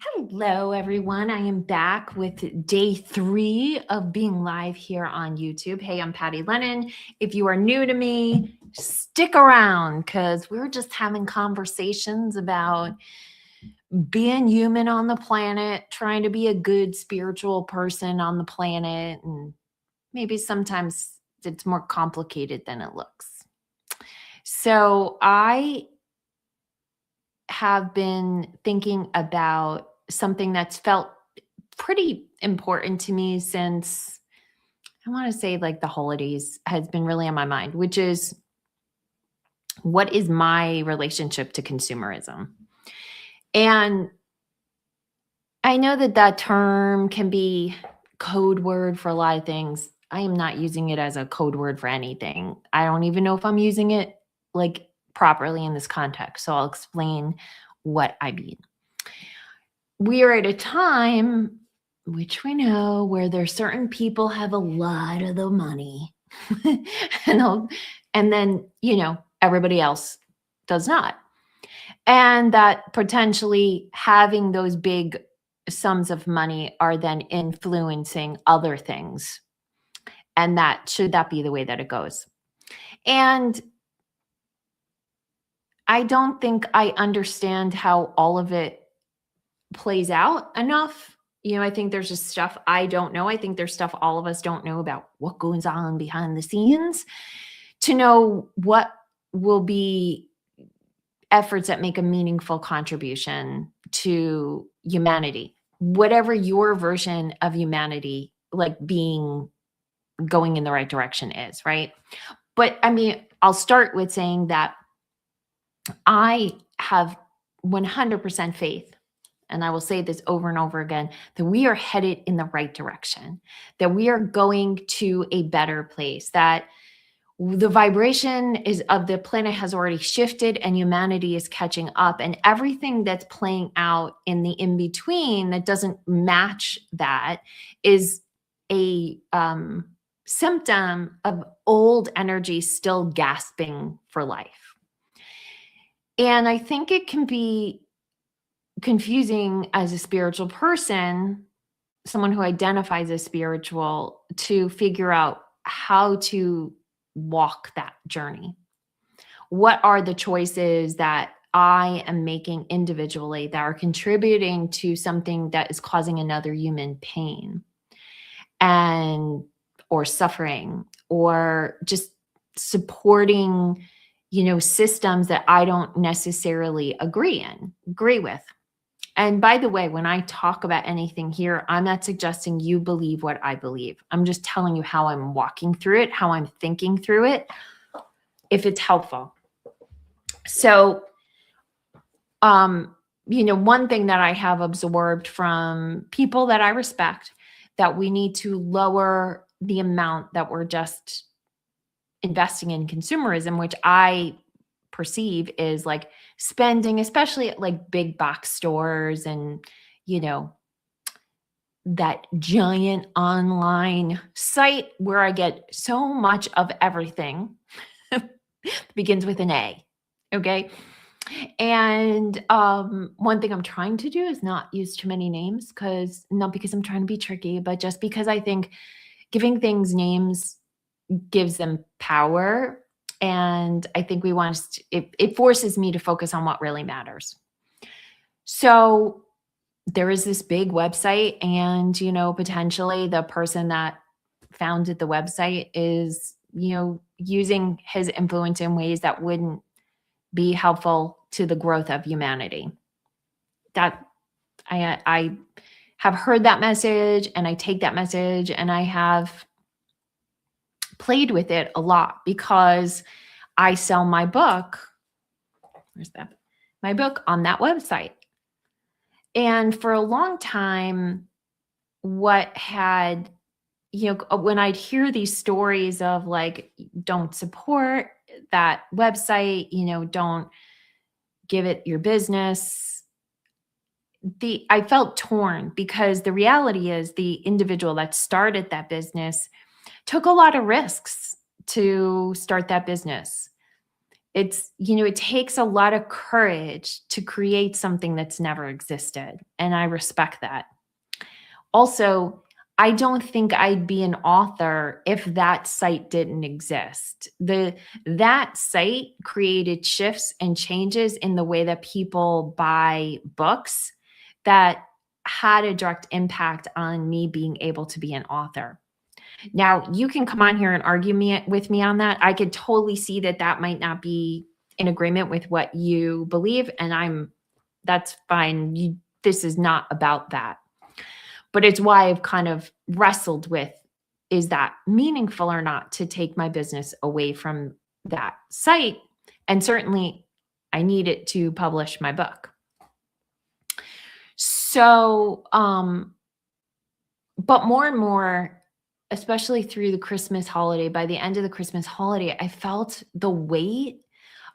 Hello, everyone. I am back with day 3 of being live here on YouTube. Hey, I'm Patty Lennon. If you are new to me, stick around because we're just having conversations about being human on the planet, trying to be a good spiritual person on the planet. And maybe sometimes it's more complicated than it looks. So I have been thinking about something that's felt pretty important to me since I want to say like the holidays has been really on my mind, which is what is my relationship to consumerism? And I know that that term can be code word for a lot of things. I am not using it as a code word for anything. I don't even know if I'm using it like properly in this context. So I'll explain what I mean. We are at a time, which we know, where there's certain people have a lot of the money and then, everybody else does not. And that potentially having those big sums of money are then influencing other things. And should that be the way that it goes? And I don't think I understand how all of it plays out enough. I think there's just stuff I don't know. I think there's stuff all of us don't know about what goes on behind the scenes to know what will be efforts that make a meaningful contribution to humanity, whatever your version of humanity, like going in the right direction is, right? But I mean, I'll start with saying that I have 100% faith, and I will say this over and over again, that we are headed in the right direction, that we are going to a better place, that the vibration of the planet has already shifted and humanity is catching up, and everything that's playing out in the in-between that doesn't match that is a symptom of old energy still gasping for life. And I think it can be confusing as a spiritual person, someone who identifies as spiritual, to figure out how to walk that journey. What are the choices that I am making individually that are contributing to something that is causing another human pain or suffering, or just supporting systems that I don't necessarily agree with. And by the way, when I talk about anything here, I'm not suggesting you believe what I believe. I'm just telling you how I'm walking through it, how I'm thinking through it, if it's helpful. So, one thing that I have absorbed from people that I respect, that we need to lower the amount that we're just investing in consumerism, which I perceive is like spending, especially at like big box stores and, that giant online site where I get so much of everything. Begins with an A. Okay. And one thing I'm trying to do is not use too many names, not because I'm trying to be tricky, but just because I think giving things names gives them power. And I think it forces me to focus on what really matters. So there is this big website, and, potentially the person that founded the website is, using his influence in ways that wouldn't be helpful to the growth of humanity. That I have heard that message, and I take that message, and I have played with it a lot because I sell my book. Where's that? My book on that website. And for a long time, when I'd hear these stories of like, don't support that website, don't give it your business, I felt torn, because the reality is the individual that started that business took a lot of risks to start that business. it takes a lot of courage to create something that's never existed. And I respect that. Also, I don't think I'd be an author if that site didn't exist. That site created shifts and changes in the way that people buy books that had a direct impact on me being able to be an author. Now, you can come on here and argue with me on that. I could totally see that that might not be in agreement with what you believe, and that's fine. This is not about that. But it's why I've kind of wrestled with, is that meaningful or not to take my business away from that site? And certainly I need it to publish my book. So, but more and more, especially through the Christmas holiday, by the end of the Christmas holiday, I felt the weight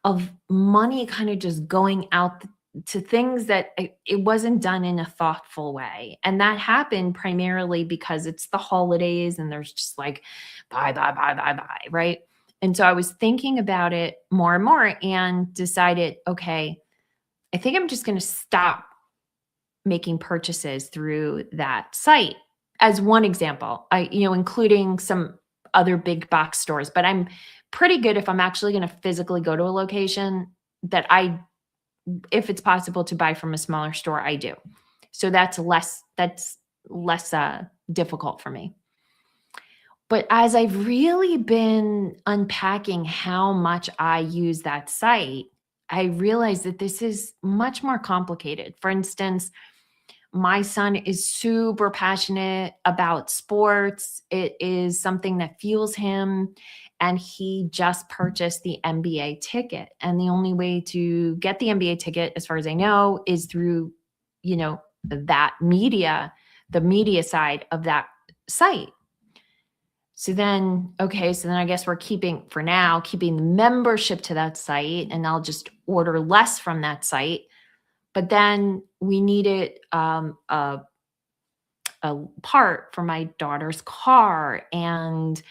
of money kind of just going out to things that it wasn't done in a thoughtful way. And that happened primarily because it's the holidays and there's just like buy, buy, buy, buy, buy, right? And so I was thinking about it more and more and decided, okay, I think I'm just going to stop making purchases through that site as one example. Including some other big box stores, but I'm pretty good if I'm actually going to physically go to a location that if it's possible to buy from a smaller store, I do. So that's less difficult for me. But as I've really been unpacking how much I use that site, I realized that this is much more complicated. For instance, my son is super passionate about sports. It is something that fuels him. And he just purchased the NBA ticket. And the only way to get the NBA ticket, as far as I know, is through, that media, the media side of that site. So then I guess we're keeping the membership to that site, and I'll just order less from that site. But then we needed a part for my daughter's car, and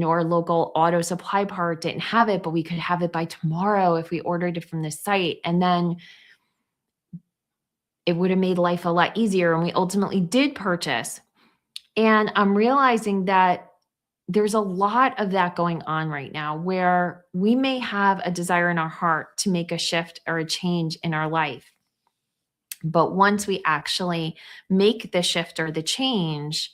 our local auto supply part didn't have it, but we could have it by tomorrow if we ordered it from this site. And then it would have made life a lot easier. And we ultimately did purchase. And I'm realizing that there's a lot of that going on right now, where we may have a desire in our heart to make a shift or a change in our life. But once we actually make the shift or the change,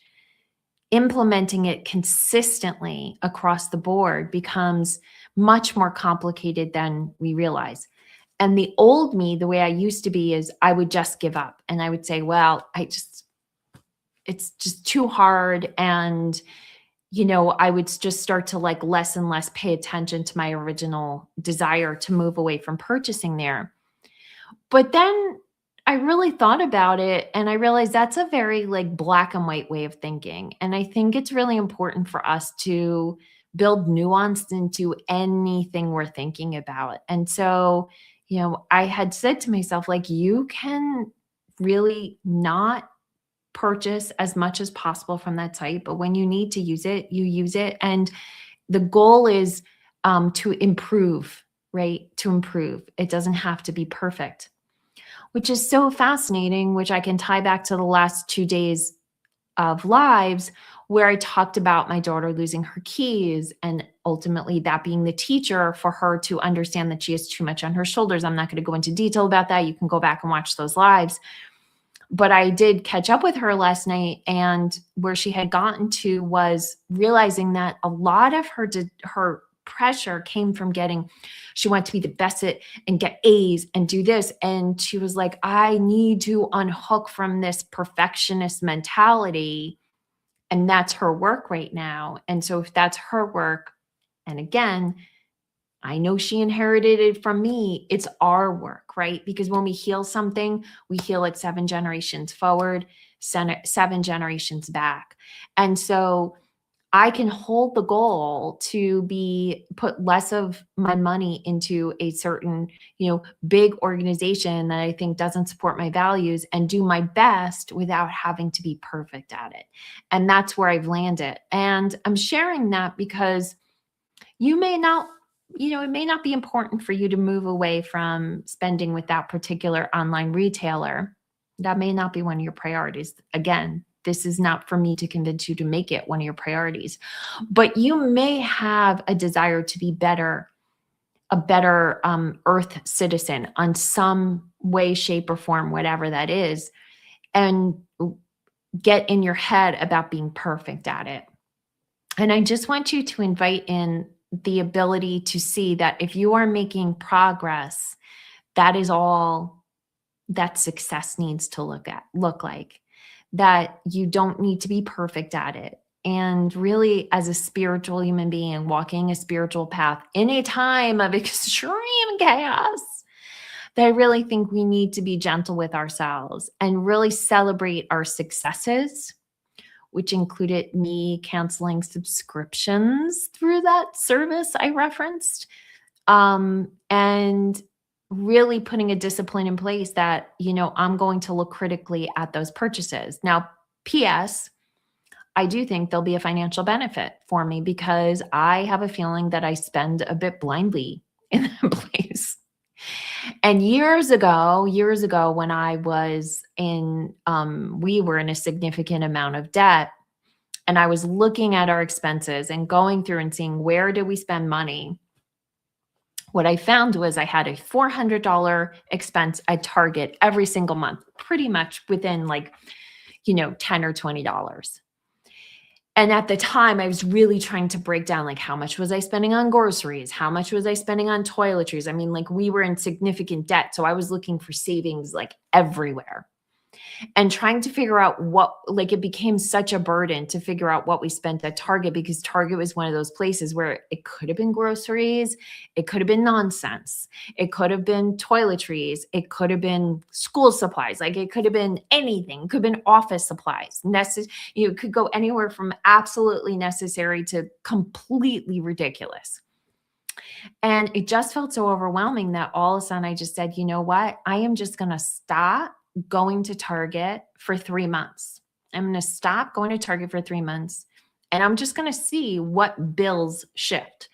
implementing it consistently across the board becomes much more complicated than we realize. And the old me, the way I used to be, is I would just give up and I would say, well, it's just too hard. And, I would just start to less and less pay attention to my original desire to move away from purchasing there. But then I really thought about it and I realized that's a very black and white way of thinking. And I think it's really important for us to build nuance into anything we're thinking about. And so, I had said to myself, you can really not purchase as much as possible from that site, but when you need to use it, you use it. And the goal is to improve, right? To improve. It doesn't have to be perfect. Which is so fascinating, which I can tie back to the last 2 days of lives where I talked about my daughter losing her keys and ultimately that being the teacher for her to understand that she has too much on her shoulders. I'm not going to go into detail about that. You can go back and watch those lives. But I did catch up with her last night, and where she had gotten to was realizing that a lot of her pressure came from she wanted to be the best at and get A's and do this. And she was like, I need to unhook from this perfectionist mentality. And that's her work right now. And so if that's her work, and again, I know she inherited it from me, it's our work, right? Because when we heal something, we heal it 7 generations forward, 7 generations back. And so I can hold the goal to put less of my money into a certain, big organization that I think doesn't support my values and do my best without having to be perfect at it. And that's where I've landed. And I'm sharing that because you may not it may not be important for you to move away from spending with that particular online retailer. That may not be one of your priorities. Again, this is not for me to convince you to make it one of your priorities, but you may have a desire to be a better earth citizen on some way, shape, or form, whatever that is, and get in your head about being perfect at it. And I just want you to invite in the ability to see that if you are making progress, that is all that success needs to look like. That you don't need to be perfect at it. And really, as a spiritual human being, walking a spiritual path in a time of extreme chaos, that I really think we need to be gentle with ourselves and really celebrate our successes, which included me canceling subscriptions through that service I referenced, and really putting a discipline in place that, I'm going to look critically at those purchases. Now, P.S., I do think there'll be a financial benefit for me because I have a feeling that I spend a bit blindly in that place. And years ago, when I was we were in a significant amount of debt, and I was looking at our expenses and going through and seeing where did we spend money. What I found was I had a $400 expense at Target every single month, pretty much within $10 or $20. And at the time, I was really trying to break down, how much was I spending on groceries? How much was I spending on toiletries? I mean, we were in significant debt. So I was looking for savings everywhere. And trying to figure out it became such a burden to figure out what we spent at Target, because Target was one of those places where it could have been groceries, it could have been nonsense, it could have been toiletries, it could have been school supplies, it could have been anything, it could have been office supplies. It could go anywhere from absolutely necessary to completely ridiculous. And it just felt so overwhelming that all of a sudden I just said, you know what? I am just going to stop going to Target for 3 months. I'm going to stop going to Target for 3 months. And I'm just going to see what bills shift.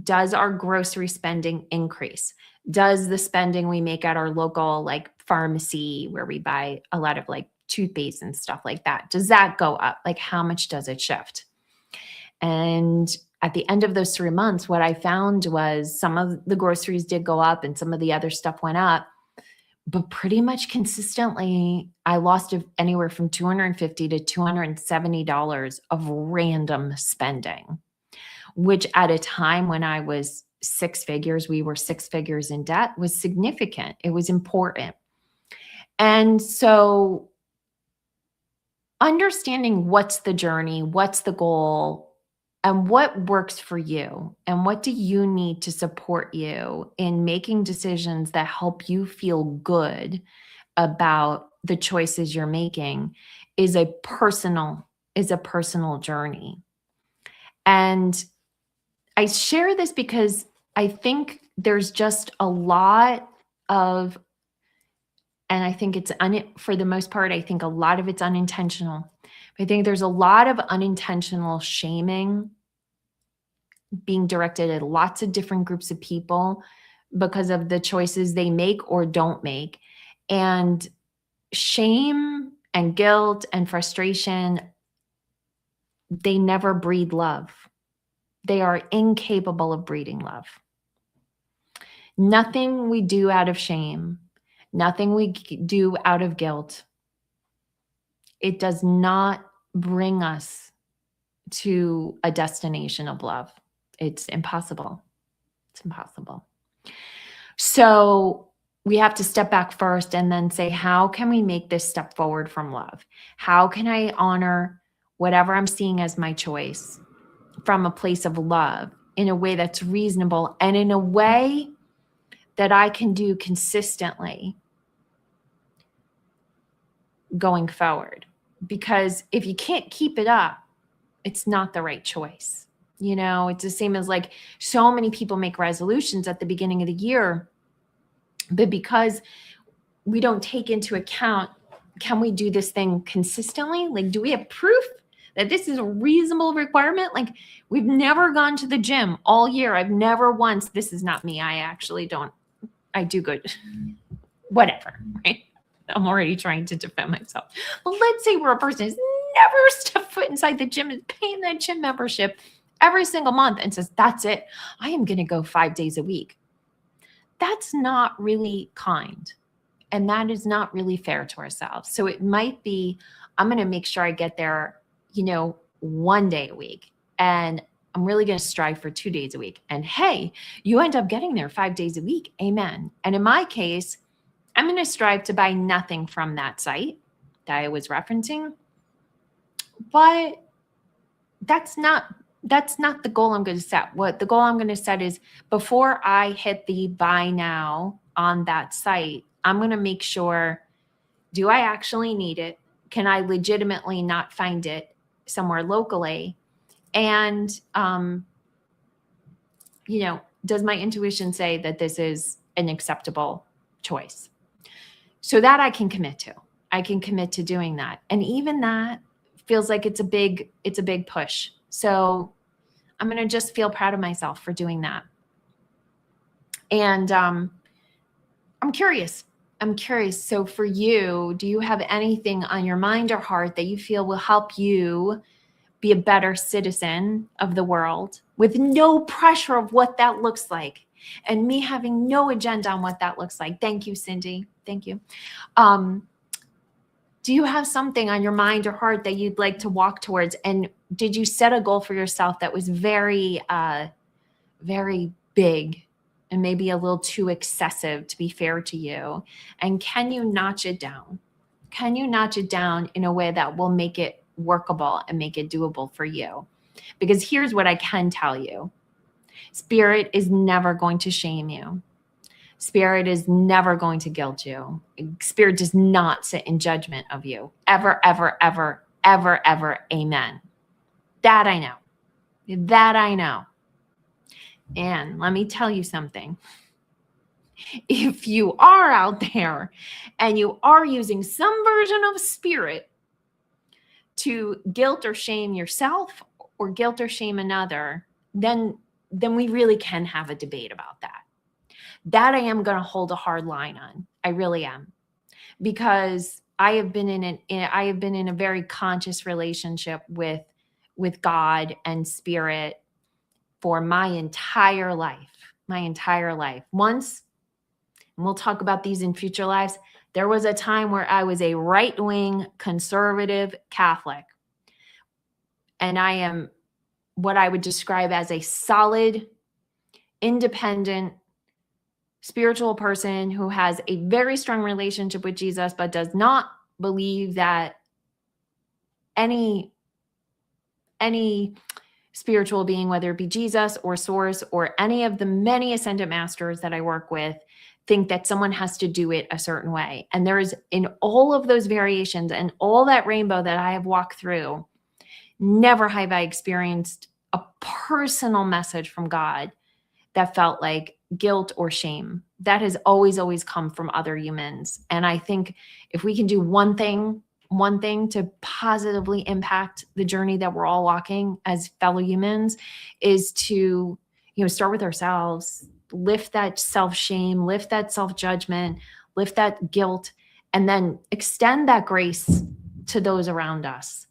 Does our grocery spending increase? Does the spending we make at our local pharmacy, where we buy a lot of toothpaste and stuff like that, does that go up? How much does it shift? And at the end of those 3 months, what I found was some of the groceries did go up and some of the other stuff went up. But pretty much consistently, I lost anywhere from $250 to $270 of random spending, which at a time when I was we were 6 figures in debt, was significant. It was important. And so understanding what's the journey, what's the goal, and what works for you, and what do you need to support you in making decisions that help you feel good about the choices you're making is a personal journey. And I share this because I think there's just a lot of, and I think it's for the most part, I think a lot of it's unintentional. I think there's a lot of unintentional shaming being directed at lots of different groups of people because of the choices they make or don't make. And shame and guilt and frustration, they never breed love. They are incapable of breeding love. Nothing we do out of shame, nothing we do out of guilt, it does not bring us to a destination of love. It's impossible. It's impossible. So we have to step back first and then say, how can we make this step forward from love? How can I honor whatever I'm seeing as my choice from a place of love in a way that's reasonable and in a way that I can do consistently going forward? Because if you can't keep it up, it's not the right choice. It's the same as so many people make resolutions at the beginning of the year, but because we don't take into account, can we do this thing consistently? Do we have proof that this is a reasonable requirement. Like, we've never gone to the gym all year. I've never once, this is not me. I actually don't, I do good, whatever, right? I'm already trying to defend myself. Well, let's say we're a person who's never stepped foot inside the gym, is paying that gym membership every single month and says, that's it, I am going to go 5 days a week. That's not really kind. And that is not really fair to ourselves. So it might be, I'm going to make sure I get there, 1 day a week. And I'm really going to strive for 2 days a week. And hey, you end up getting there 5 days a week. Amen. And in my case, I'm going to strive to buy nothing from that site that I was referencing. But that's not the goal I'm going to set. What the goal I'm going to set is, before I hit the buy now on that site, I'm going to make sure, do I actually need it? Can I legitimately not find it somewhere locally? And, does my intuition say that this is an acceptable choice? So that I can commit to. I can commit to doing that. And even that feels like it's a big push. So I'm going to just feel proud of myself for doing that. And I'm curious. So for you, do you have anything on your mind or heart that you feel will help you be a better citizen of the world, with no pressure of what that looks like, and me having no agenda on what that looks like? Thank you, Cindy. Thank you. Do you have something on your mind or heart that you'd like to walk towards? And did you set a goal for yourself that was very, very big and maybe a little too excessive, to be fair to you? And can you notch it down? Can you notch it down in a way that will make it workable and make it doable for you? Because here's what I can tell you. Spirit is never going to shame you. Spirit is never going to guilt you. Spirit does not sit in judgment of you. Ever, ever, ever, ever, ever. Amen. That I know. That I know. And let me tell you something. If you are out there and you are using some version of spirit to guilt or shame yourself or guilt or shame another, then we really can have a debate about that. That I am going to hold a hard line on. I really am. Because I have been in a very conscious relationship with God and spirit for my entire life. Once, and we'll talk about these in future lives, there was a time where I was a right-wing conservative Catholic. And I am what I would describe as a solid, independent, spiritual person who has a very strong relationship with Jesus, but does not believe that any spiritual being, whether it be Jesus or Source or any of the many ascended masters that I work with, think that someone has to do it a certain way. And there is, in all of those variations and all that rainbow that I have walked through, never have I experienced a personal message from God that felt like guilt or shame. That has always come from other humans. And I think if we can do one thing to positively impact the journey that we're all walking as fellow humans, is to, start with ourselves, lift that self-shame, lift that self-judgment, lift that guilt, and then extend that grace to those around us.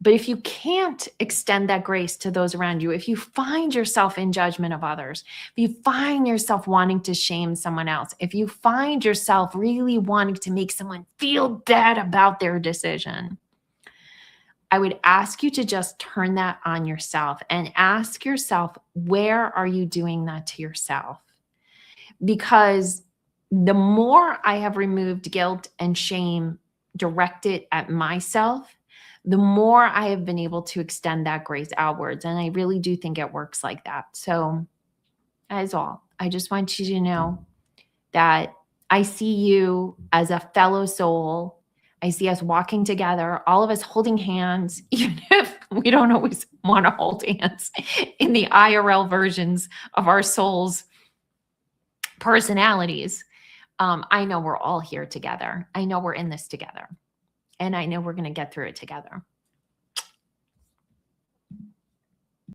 But if you can't extend that grace to those around you, if you find yourself in judgment of others, if you find yourself wanting to shame someone else, if you find yourself really wanting to make someone feel bad about their decision, I would ask you to just turn that on yourself and ask yourself, where are you doing that to yourself? Because the more I have removed guilt and shame directed at myself, the more I have been able to extend that grace outwards. And I really do think it works like that. So that is all. I just want you to know that I see you as a fellow soul. I see us walking together, all of us holding hands, even if we don't always want to hold hands in the IRL versions of our souls' personalities. I know we're all here together. I know we're in this together. And I know we're going to get through it together.